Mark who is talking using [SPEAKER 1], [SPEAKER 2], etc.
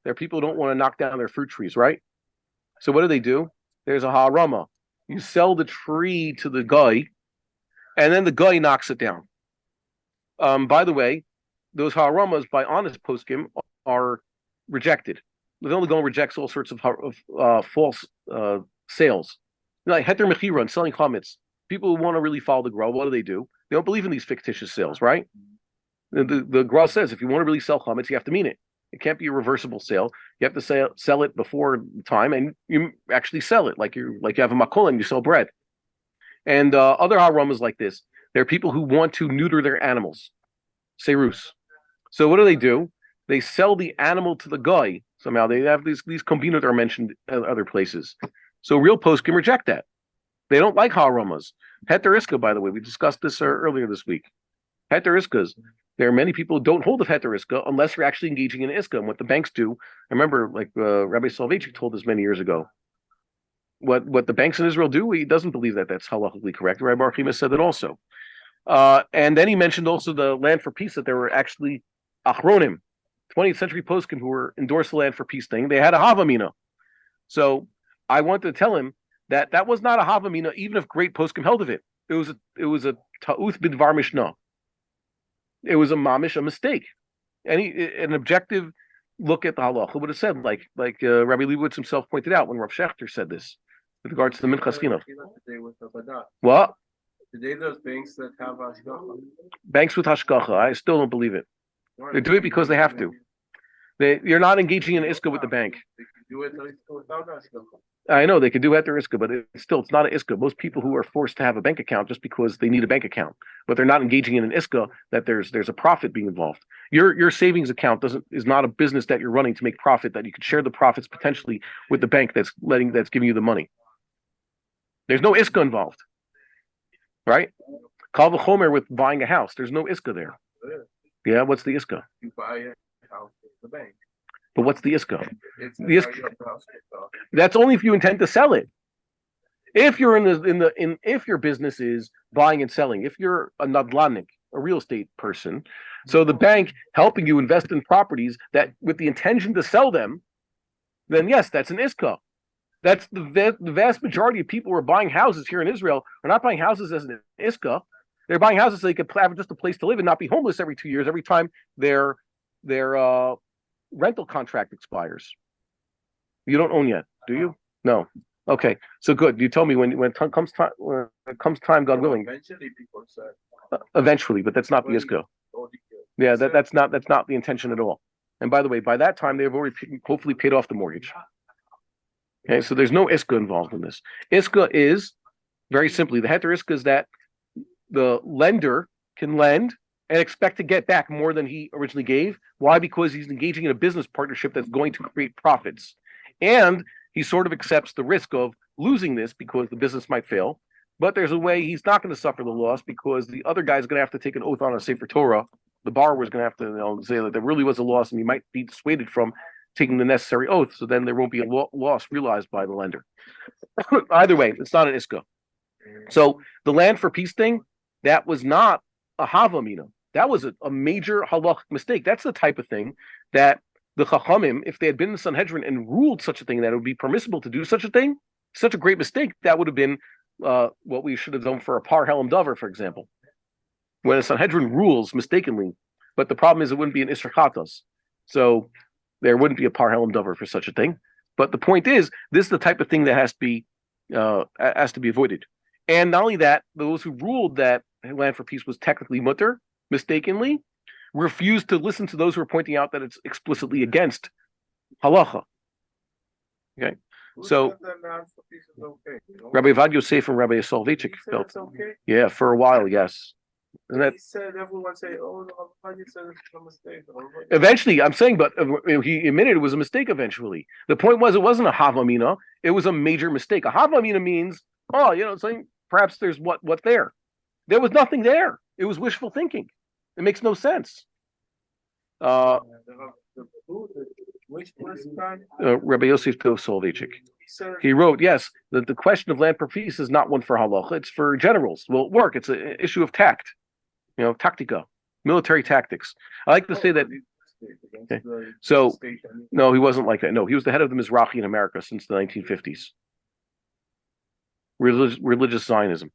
[SPEAKER 1] There are people who don't want to knock down their fruit trees, right? So what do? There's a harama. You sell the tree to the guy, and then the guy knocks it down. By the way, those haramas by honest poskim are rejected. The only going rejects all sorts of false sales, like heter mechira and selling chametz. People who want to really follow the Gra, what do? They don't believe in these fictitious sales, right? The Gra says if you want to really sell chametz, you have to mean it. It can't be a reversible sale. You have to sell it before time, and you actually sell it like you have a makol and you sell bread. And other haramas like this, there are people who want to neuter their animals, serus. So what do? They sell the animal to the guy. Somehow they have these kombinot that are mentioned at other places. So real posts can reject that. They don't like haramas. Heter iska, by the way, we discussed this earlier this week. Heter iskas. There are many people who don't hold of heter iska unless you're actually engaging in iska. And what the banks do, I remember like Rabbi Soloveitchik told us many years ago. What the banks in Israel do, he doesn't believe that that's halachically correct. Rabbi Bar-Hayim has said that also. And then he mentioned also the land for peace, that there were actually achronim, 20th century poskim who were endorsed the land for peace thing. They had a havamina. So I wanted to tell him that was not a havamina, even if great poskim held of it. It was a ta'uth bidvar mishnah. It was a mamish, a mistake. An objective look at the halacha would have said, like Rabbi Leibowitz himself pointed out when Rav Shechter said this with regards to the minchas chinuch. What?
[SPEAKER 2] Today, those banks that have hashgacha.
[SPEAKER 1] Banks with hashgacha, I still don't believe it. They do it because they have to. You're not engaging in iska with the bank.
[SPEAKER 2] They can do it without hashgacha.
[SPEAKER 1] I know they can do heter iska, but it's not an iska. Most people who are forced to have a bank account just because they need a bank account, but they're not engaging in an iska that there's a profit being involved. Your savings account is not a business that you're running to make profit, that you could share the profits potentially with the bank that's giving you the money. There's no iska involved, right? Kal v'chomer with buying a house. There's no iska there. Yeah, what's the iska?
[SPEAKER 2] You buy a house with the bank.
[SPEAKER 1] But what's the iska? That's only if you intend to sell it. If you're if your business is buying and selling, if you're a nadlanik, a real estate person, so the bank helping you invest in properties that with the intention to sell them, then yes, that's an iska. That's the vast majority of people who are buying houses here in Israel are not buying houses as an iska. They're buying houses so they could have just a place to live and not be homeless every 2 years, every time their rental contract expires. You don't own yet, do you? No. Okay, so good. You tell me when it comes time, God willing.
[SPEAKER 2] Eventually, people say.
[SPEAKER 1] Eventually, but that's not the iska. Yeah, that's not the intention at all. And by the way, by that time, they've already hopefully paid off the mortgage. Okay, so there's no iska involved in this. Iska is very simply the heter iska is that the lender can lend and expect to get back more than he originally gave. Why? Because he's engaging in a business partnership that's going to create profits, and he sort of accepts the risk of losing this because the business might fail. But there's a way he's not going to suffer the loss because the other guy's going to have to take an oath on a sefer Torah. The borrower is going to have to say that there really was a loss, and he might be dissuaded from taking the necessary oath, so then there won't be a loss realized by the lender. Either way, it's not an iska. So the land for peace thing, that was not a havamina. That was a major halachic mistake. That's the type of thing that the Chachamim, if they had been in the Sanhedrin and ruled such a thing, that it would be permissible to do such a thing, such a great mistake, that would have been what we should have done for a par helam davar, for example. When a Sanhedrin rules mistakenly, but the problem is it wouldn't be an isra chatos. So there wouldn't be a par helam davar for such a thing. But the point is, this is the type of thing that has to be avoided. And not only that, those who ruled that land for peace was technically mutter, mistakenly, refused to listen to those who are pointing out that it's explicitly against halacha. Okay, so Rabbi Avi Grossman and Rabbi Soloveitchik felt, yeah, for a while, yes. And that,
[SPEAKER 2] he said everyone say, "Oh, no, you said it's a mistake."
[SPEAKER 1] Eventually, I'm saying, but he admitted it was a mistake. Eventually, the point was it wasn't a havamina; it was a major mistake. A havamina means, saying perhaps there's what there. There was nothing there. It was wishful thinking. It makes no sense. Rabbi Yosef Tov Soloveitchik. He wrote, yes, that the question of land for peace is not one for halacha, it's for generals. Will it work? It's an issue of tact, tactica, military tactics. I like to say that
[SPEAKER 2] against
[SPEAKER 1] Okay.
[SPEAKER 2] the
[SPEAKER 1] So,
[SPEAKER 2] state.
[SPEAKER 1] no, he wasn't like that. No, he was the head of the Mizrahi in America since the 1950s. Religious Zionism.